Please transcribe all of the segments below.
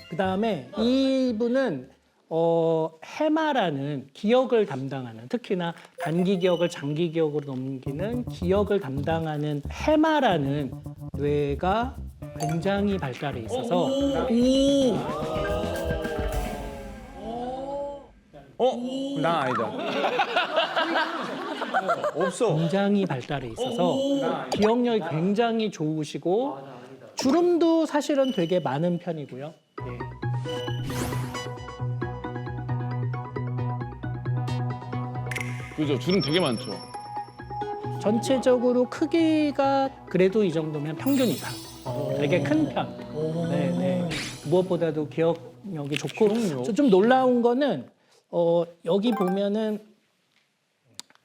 그다음에 이분은 해마라는 기억을 담당하는, 특히나 단기 기억을 장기 기억으로 넘기는 기억을 담당하는 해마라는 뇌가 굉장히 발달해 있어서 난 아니다. 없어. 굉장히 발달해 있어서 기억력이 굉장히 좋으시고 주름도 사실은 되게 많은 편이고요. 네. 그죠? 주름 되게 많죠. 전체적으로 크기가 그래도 이 정도면 평균이다. 되게 큰 편. 네, 네. 무엇보다도 기억력이 좋고 좀 놀라운 거는 여기 보면은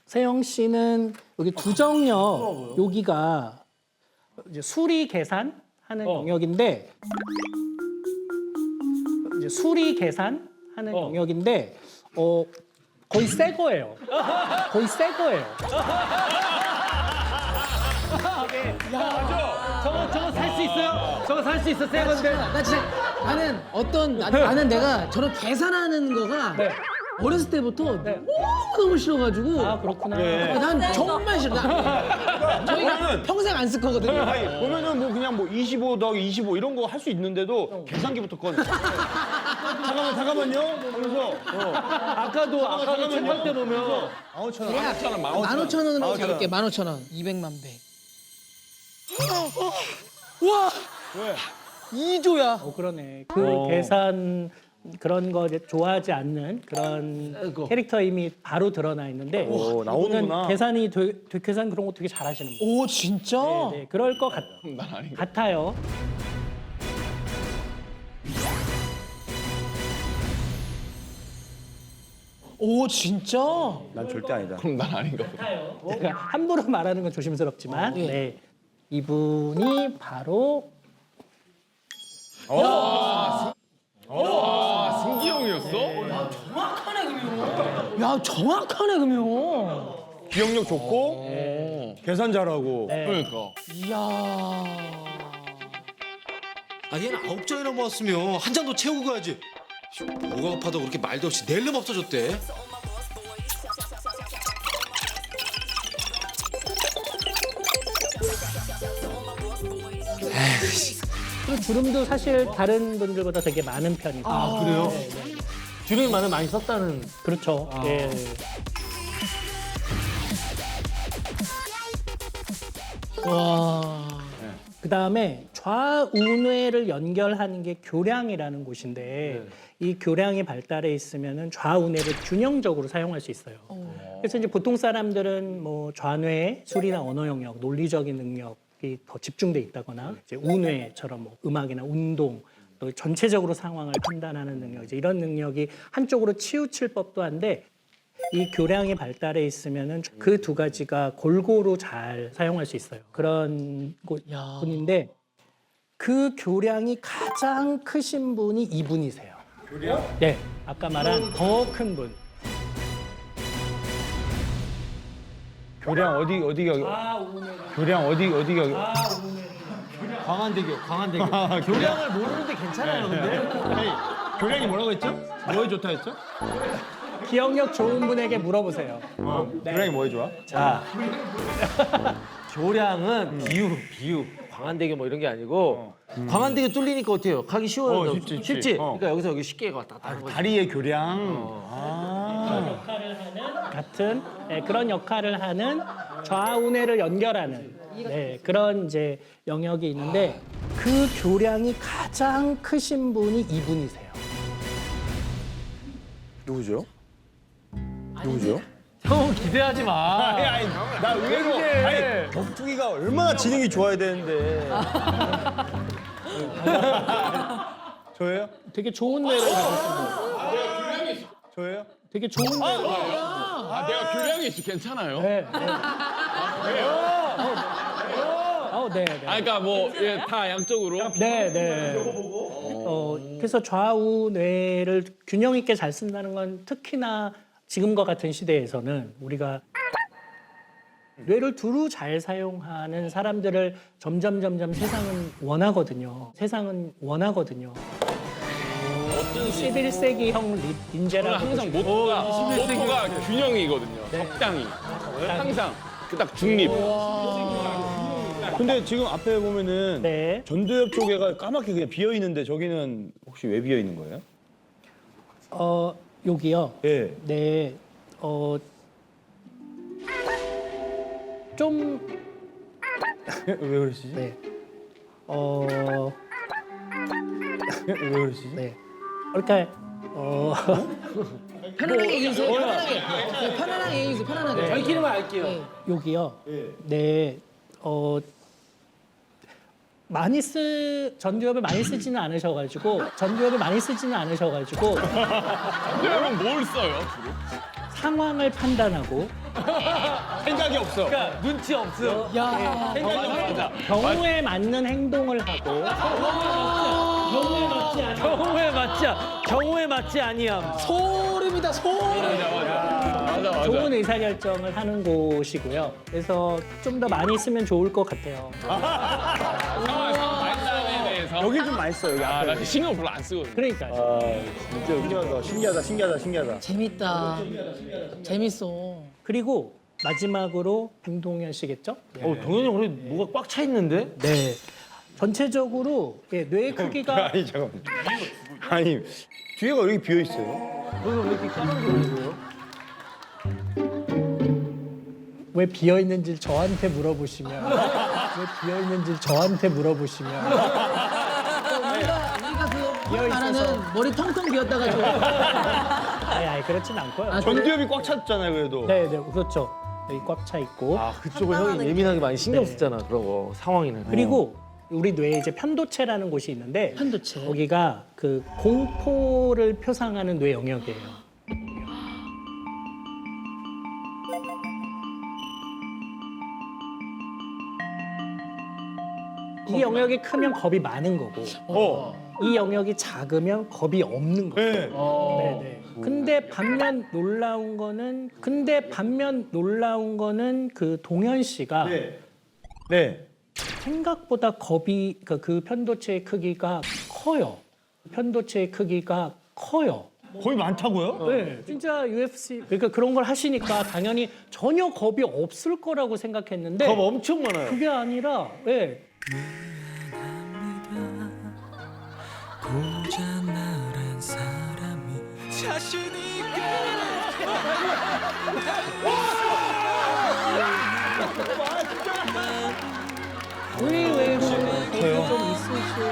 세영 씨는 여기 두정역 여기가 이제 수리 계산하는 영역인데 이제 수리 계산하는 영역인데 거의 새 거예요. 거의 새 거예요. 저거 살 수 있어요? 저거 살 수 있어, 새 건데. 나 진짜 나는 내가 저런 계산하는 거가 어렸을 때부터 너무 싫어가지고 아 그렇구나. 난 정말 싫어. 저희가 평생 안 쓸 거거든요. 아니, 보면은 뭐 그냥 뭐 25 더하기 25 이런 거 할 수 있는데도 계산기부터 꺼내. 잠깐만요. 하면서 아까도 책할 때 보면 15,000원으로 잡을게. 15,000원. 200만 배. 와. 왜? 2조야. 그러네. 그 계산 그런 거 이제 좋아하지 않는 그런 캐릭터 이미 바로 드러나 있는데 오, 나오는구나. 이분은 계산이 계산 그런 거 되게 잘하시는 분. 오 진짜? 네, 그럴 것 같아요. 오 진짜? 난 절대 아니다. 그럼 난 아닌가 보다. 제가 함부로 말하는 건 조심스럽지만 네. 이분이 바로 승기형이었어? 야 정확하네 그러면. 기억력 좋고 계산 잘하고. 그러니까. 이야. 아 얘는 9장이나 모았으면 한 장도 채우고 가야지. 뭐가 아파도 그렇게 말도 없이 낼름 없어졌대. 그 주름도 사실 다른 분들보다 되게 많은 편이고. 아, 그래요? 주름이 많이 썼다는. 그렇죠. 예. 와. 그다음에 좌우뇌를 연결하는 게 교량이라는 곳인데 이 교량이 발달해 있으면은 좌우뇌를 균형적으로 사용할 수 있어요. 그래서 이제 보통 사람들은 뭐 좌뇌 술이나 언어 영역, 논리적인 능력이 더 집중돼 있다거나 이제 우뇌처럼 뭐 음악이나 운동 또 전체적으로 상황을 판단하는 능력 이제 이런 능력이 한쪽으로 치우칠 법도 한데 이 교량이 발달해 있으면은 그 두 가지가 골고루 잘 사용할 수 있어요. 그런 분인데 그 교량이 가장 크신 분이 이분이세요. 교량? 네, 아까 말한 더 큰 분. 교량 어디가? 교량 어디가? 광안대교. 교량을 모르는데 괜찮아요, 근데. 아니, 교량이 뭐라고 했죠? 뭐에 좋다 했죠? 기억력 좋은 분에게 물어보세요. 교량이 뭐에 좋아? 자, 교량은 비유. 광안대교 뭐 이런 게 아니고 광안대교 뚫리니까 어때요? 가기 쉬워요. 쉽지. 그러니까 여기서 여기 쉽게 왔다 갔다 하는 거지. 다리의 교량. 같은 그런 역할을 하는 좌우뇌를 연결하는 그런 이제 영역이 있는데 그 교량이 가장 크신 분이 이분이세요. 누구죠? 형 기대하지 마. 아니, 나 의외로 아니, 격투기가 얼마나 지능이 좋아야 되는데. 저예요? 되게 좋은 뇌를 가지고 있습니다. 저예요? 되게 좋은 뇌를 아, 내가 교량이 있어. 괜찮아요? 네. 네. 아, 그러니까 뭐 다 양쪽으로. 네. 그래서 좌우 뇌를 균형 있게 잘 쓴다는 건 특히나 지금과 같은 시대에서는 우리가 뇌를 두루 잘 사용하는 사람들을 점점 세상은 원하거든요. 어떤 11세기형 닌자라고 항상 모토가 균형이거든요. 적당히. 항상 그 딱 중립. 근데 지금 앞에 보면은 네. 전두엽 쪽에가 까맣게 그냥 비어 있는데 저기는 혹시 왜 비어 있는 거예요? 여기요. 예. 네. 좀 왜 그러시지? 네. 왜 그러시지? 네. 그러니까 편안하게 얘기해주세요. 편안하게. 네, 편안하게 얘기해주세요. 편안하게. 밝히는 말 할게요. 여기요. 네. 전두엽을 많이 쓰지는 않으셔가지고 여러분 뭘 써요? 주로? 상황을 판단하고 생각이 없어. 눈치 없음. 야, 경우에 맞는 행동을 하고 경우에 맞지 아니함. 소름이다, 소름. 맞아. 좋은 의사결정을 하는 곳이고요. 그래서 좀 더 많이 쓰면 좋을 것 같아요. 상황 발달에 대해서. 여기 좀 맛있어 여기 아, 앞에. 나 신경 별로 안 쓰거든요. 그러니까요. 진짜 신기하다. 재밌다. 재밌어. 그리고 마지막으로 김동현 씨겠죠? 동현이 형 그래 뭐가 꽉 차 있는데? 네. 전체적으로 뇌의 크기가 아니 잠깐만. 아니 뒤에가 왜 이렇게 비어 있어요? 너는 왜 이렇게 까만 게 보여요? 왜 비어 있는지 저한테 물어보시면 우리가 그 말하는 머리 텅텅 비었다가 좀. 아니 그렇진 않고요. 전두엽이 꽉 찼잖아요 그래도. 네, 그렇죠. 여기 꽉 차 있고 아 그쪽을 형이 예민하게 많이 신경 쓰잖아 그런 거 상황이나. 그리고 우리 뇌에 이제 편도체라는 곳이 있는데 편도체. 거기가 그 공포를 표상하는 뇌 영역이에요. 이 영역이 크면 겁이 많은 거고 이 영역이 작으면 겁이 없는 거고. 네. 네네. 근데 반면 놀라운 거는 그 동현 씨가 네. 생각보다 겁이 그 편도체의 크기가 커요. 거의 많다고요? 네, 진짜 UFC 그러니까 그런 걸 하시니까 당연히 전혀 겁이 없을 거라고 생각했는데 겁 엄청 많아요. 그게 아니라 네, 고장나란 사람이 자신이 의외로 겁이 좀 있으실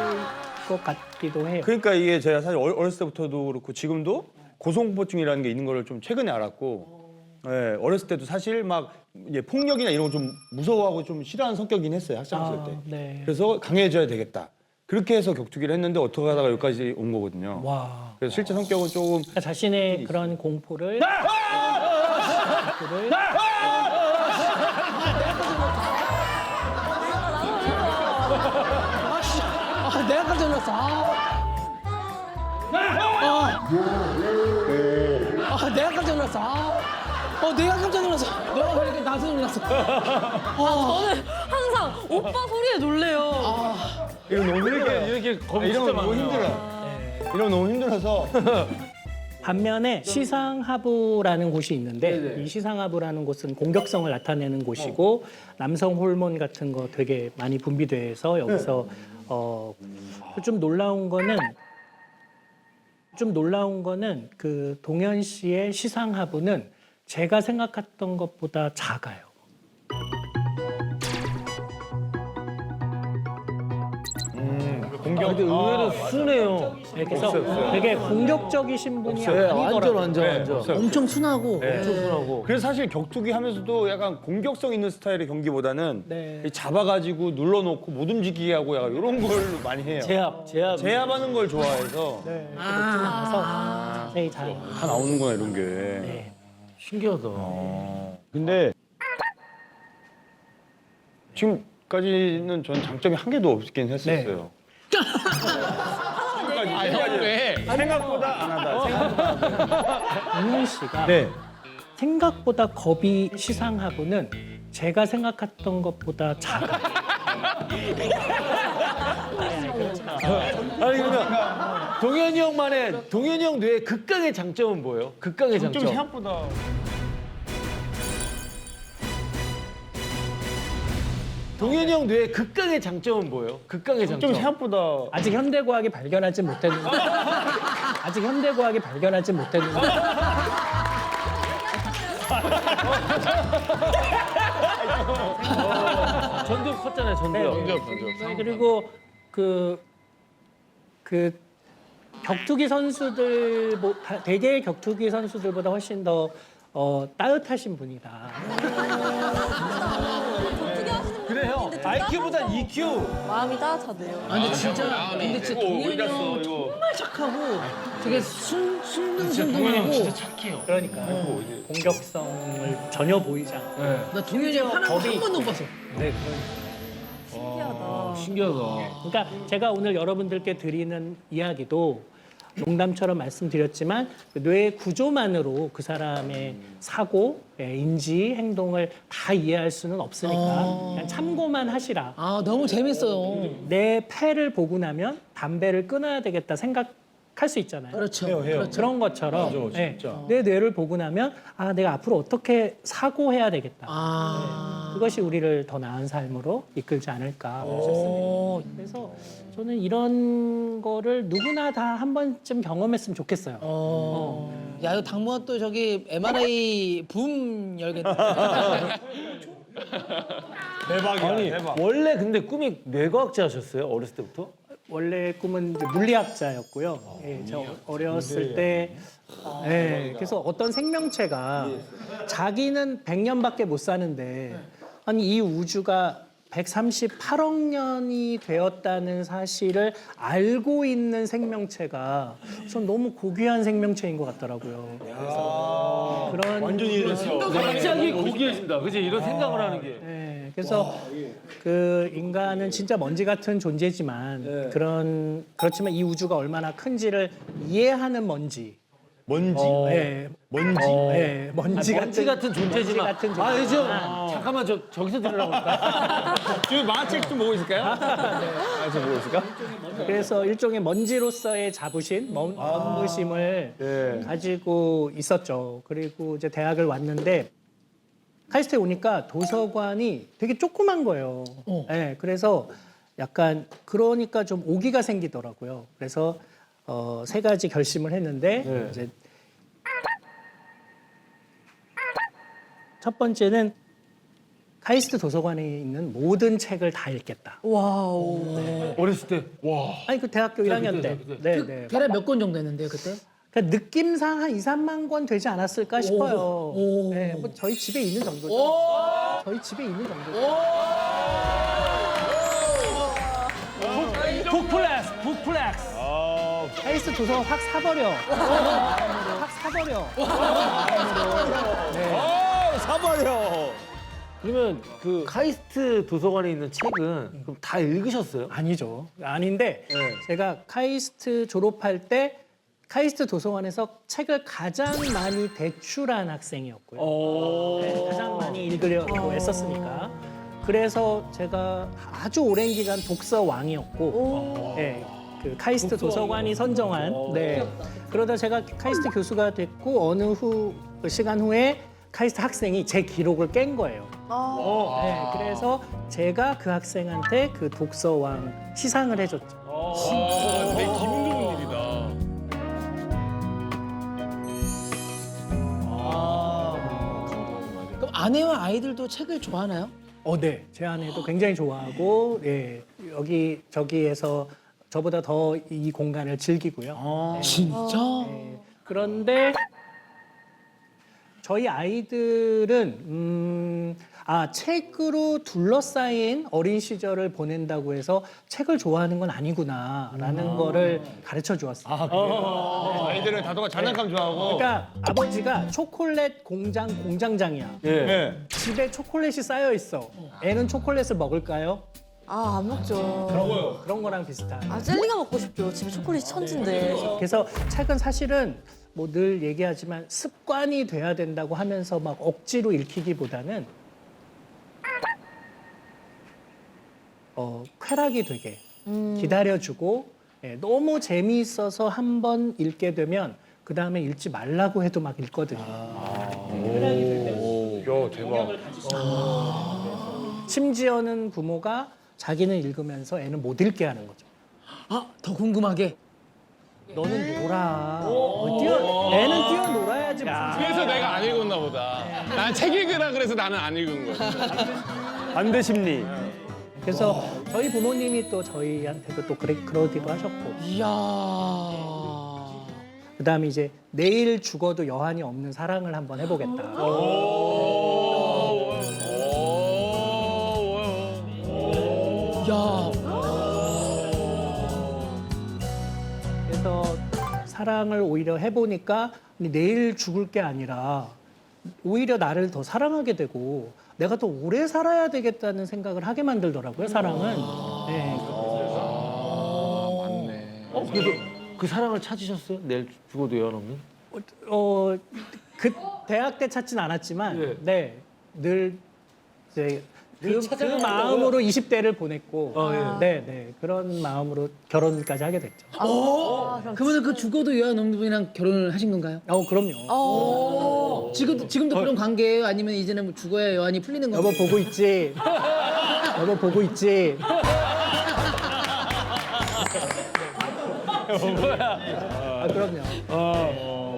것 같기도 해요. 그러니까 이게 제가 사실 어렸을 때부터도 그렇고 지금도 고소공포증이라는 게 있는 걸 좀 최근에 알았고, 예, 어렸을 때도 사실 막 이제 폭력이나 이런 거 좀 무서워하고 좀 싫어하는 성격이긴 했어요 학창 시절 때. 네. 그래서 강해져야 되겠다. 그렇게 해서 격투기를 했는데 어떻게 하다가 여기까지 온 거거든요. 와. 그래서 실제 성격은 조금 그러니까 자신의 그런 공포를 아, 내가 깜짝 놀랐어. 내가 깜짝 놀랐어. 내가 깜짝 놀랐어. 너가 그렇게 나서 놀랐어. 저는 항상 오빠 소리에 놀래요. 이런 너무 이렇게 겁이 이런 진짜 거 너무 많아요. 힘들어. 이런 거 너무 힘들어서 반면에 시상하부라는 곳이 있는데 이 시상하부라는 곳은 공격성을 나타내는 곳이고 남성 호르몬 같은 거 되게 많이 분비돼서 여기서 좀 놀라운 거는 그 동현 씨의 시상하부는 제가 생각했던 것보다 작아요. 근데 의외로 순해요. 그래서 되게 공격적이신 분이 네, 아니더라고요. 완전. 엄청 순하고. 엄청 순하고. 그래서 사실 격투기 하면서도 약간 공격성 있는 스타일의 경기보다는 네. 잡아가지고 눌러놓고 못 움직이게 하고 약간 이런 걸 많이 해요. 제압. 제압하는 걸 좋아해서 네, 그래서 자세히 잘. 다 나오는구나 이런 게. 네. 신기하다. 근데 지금까지는 전 장점이 한 개도 없긴 했었어요. 아, 형 왜? 생각보다 안 하다. 동현 씨가 네. 생각보다 겁이 시상하고는 제가 생각했던 것보다 작아요. 아니 그러면 동현이 형 뇌의 극강의 장점은 뭐예요? 극강의 좀 장점. 생각보다 동현이 형 뇌의 극강의 장점은 뭐예요? 극강의 좀 장점. 생각보다 아직 현대과학이 발견하지 못했는데. 아직 현대과학이 발견하지 못했는데. 전두 컸잖아요, 전두요. 네, 그리고 그 격투기 선수들 대개 격투기 선수들보다 훨씬 더 따뜻하신 분이다. 어떻게 하시는 그래요. IQ보다 EQ. 마음이 따뜻하대요. 근데 진짜 동현이 형 정말 착하고 되게 순둥순둥하고 그러니까 공격성을 전혀 보이지 않고. 나 동현이 형 화난 거한 번도 못 봤어. 네, 신기하다. 신기하다. 그러니까 제가 오늘 여러분들께 드리는 이야기도 농담처럼 말씀드렸지만 그 뇌의 구조만으로 그 사람의 사고, 인지, 행동을 다 이해할 수는 없으니까 그냥 참고만 하시라. 아 너무 재밌어요. 내 폐를 보고 나면 담배를 끊어야 되겠다 생각할 수 있잖아요. 그렇죠. 해요. 그렇죠. 그런 것처럼 맞아, 네, 진짜. 내 뇌를 보고 나면 아 내가 앞으로 어떻게 사고해야 되겠다. 아. 그것이 우리를 더 나은 삶으로 이끌지 않을까 싶습니다. 그래서 저는 이런 거를 누구나 다 한 번쯤 경험했으면 좋겠어요. 야 이거 당분간 또 저기 MRI 붐 열겠다. 대박이야. 아니, 대박. 원래 근데 꿈이 뇌과학자셨어요? 어렸을 때부터? 원래 꿈은 이제 물리학자였고요. 예, 저 어렸을 때 그래서 어떤 생명체가 자기는 100년밖에 못 사는데 아니 이 우주가 138억 년이 되었다는 사실을 알고 있는 생명체가 전 너무 고귀한 생명체인 것 같더라고요. 그래서 그런 완전히 이랬어. 갑자기 고귀해진다. 그지? 이런 생각을 하는 게. 네, 그래서 그 인간은 진짜 먼지 같은 존재지만 그렇지만 이 우주가 얼마나 큰지를 이해하는 먼지. 먼지. 네, 먼지. 네, 먼지 같은 존재지만. 먼지 같은 아, 존재지만. 잠깐만 저기서 들으라고 할까? 지금 만화책 좀 보고 있을까요? 만화책 보고 있을까? 그래서 일종의 먼지로서의 자부심, 몸부심을 가지고 있었죠. 그리고 이제 대학을 왔는데 카이스트에 오니까 도서관이 되게 조그만 거예요. 네, 그래서 약간 그러니까 좀 오기가 생기더라고요. 그래서 세 가지 결심을 했는데 이제 첫 번째는 카이스트 도서관에 있는 모든 책을 다 읽겠다. 와우. 어렸을 때. 와. 아니 그 대학교 1학년 때. 네, 네. 대략 몇 권 정도 했는데요 그때? 그러니까 느낌상 한 2, 3만 권 되지 않았을까 싶어요. 오. 네, 뭐 저희 집에 있는 정도죠. 저희 집에 있는 정도죠. 북플렉스. 카이스트 도서관 확 사버려. 확 사버려. 사버려. 그러면 그 카이스트 도서관에 있는 책은 그럼 다 읽으셨어요? 아니죠. 아닌데 제가 카이스트 졸업할 때 카이스트 도서관에서 책을 가장 많이 대출한 학생이었고요. 네, 가장 많이 읽으려고 했었으니까. 그래서 제가 아주 오랜 기간 독서 왕이었고, 네, 그 카이스트 도서관이 선정한. 네. 그러다 제가 카이스트 교수가 됐고 어느 시간 후에 카이스트 학생이 제 기록을 깬 거예요. 네, 그래서 제가 그 학생한테 그 독서왕 시상을 해줬죠. 되게 기분 좋은 일이다. 그럼 아내와 아이들도 책을 좋아하나요? 네. 제 아내도 굉장히 좋아하고, 예, 여기 저기에서 저보다 더 이 공간을 즐기고요. 진짜? 그런데 저희 아이들은 책으로 둘러싸인 어린 시절을 보낸다고 해서 책을 좋아하는 건 아니구나라는 거를 가르쳐 주었어요. 아이들은 다도가 장난감 좋아하고. 그러니까 아버지가 초콜릿 공장장이야. 네. 집에 초콜릿이 쌓여 있어. 애는 초콜릿을 먹을까요? 아, 안 먹죠. 그런 거랑 비슷한. 아, 젤리가 먹고 싶죠. 집에 초콜릿 천진데. 그래서 책은 사실은 뭐 늘 얘기하지만 습관이 돼야 된다고 하면서 막 억지로 읽히기보다는 쾌락이 되게 기다려주고 예, 너무 재미있어서 한 번 읽게 되면 그 다음에 읽지 말라고 해도 막 읽거든요. 쾌락이 될 때. 야, 대박. 심지어는 부모가 자기는 읽으면서 애는 못 읽게 하는 거죠. 아, 더 궁금하게. 너는 놀아. 애는 뛰어놀아야지. 무슨 그래서 내가 안 읽었나 보다. 난 책 읽으라 그래서 나는 안 읽은 거야. 반대 심리. 그래서 저희 부모님이 또 저희한테도 또 그러기도 하셨고. 이야. 그다음에 이제 내일 죽어도 여한이 없는 사랑을 한번 해보겠다. 야. 그래서 사랑을 오히려 해보니까 내일 죽을 게 아니라 오히려 나를 더 사랑하게 되고 내가 더 오래 살아야 되겠다는 생각을 하게 만들더라고요, 사랑은. 네. 그래서 그 사랑을 찾으셨어요? 내일 죽어도 여한 없는? 그 대학 때 찾진 않았지만, 예. 네, 늘 이제 그 마음으로 20대를 보냈고, 네, 네, 그런 마음으로 결혼까지 하게 됐죠. 그러면 그 죽어도 여한 없는 분이랑 결혼을 하신 건가요? 그럼요. 지금도 그런 관계예요? 아니면 이제는 뭐 죽어야 여한이 풀리는 건가요? 여보 보고 있지? 여보 보고 있지? 그럼요.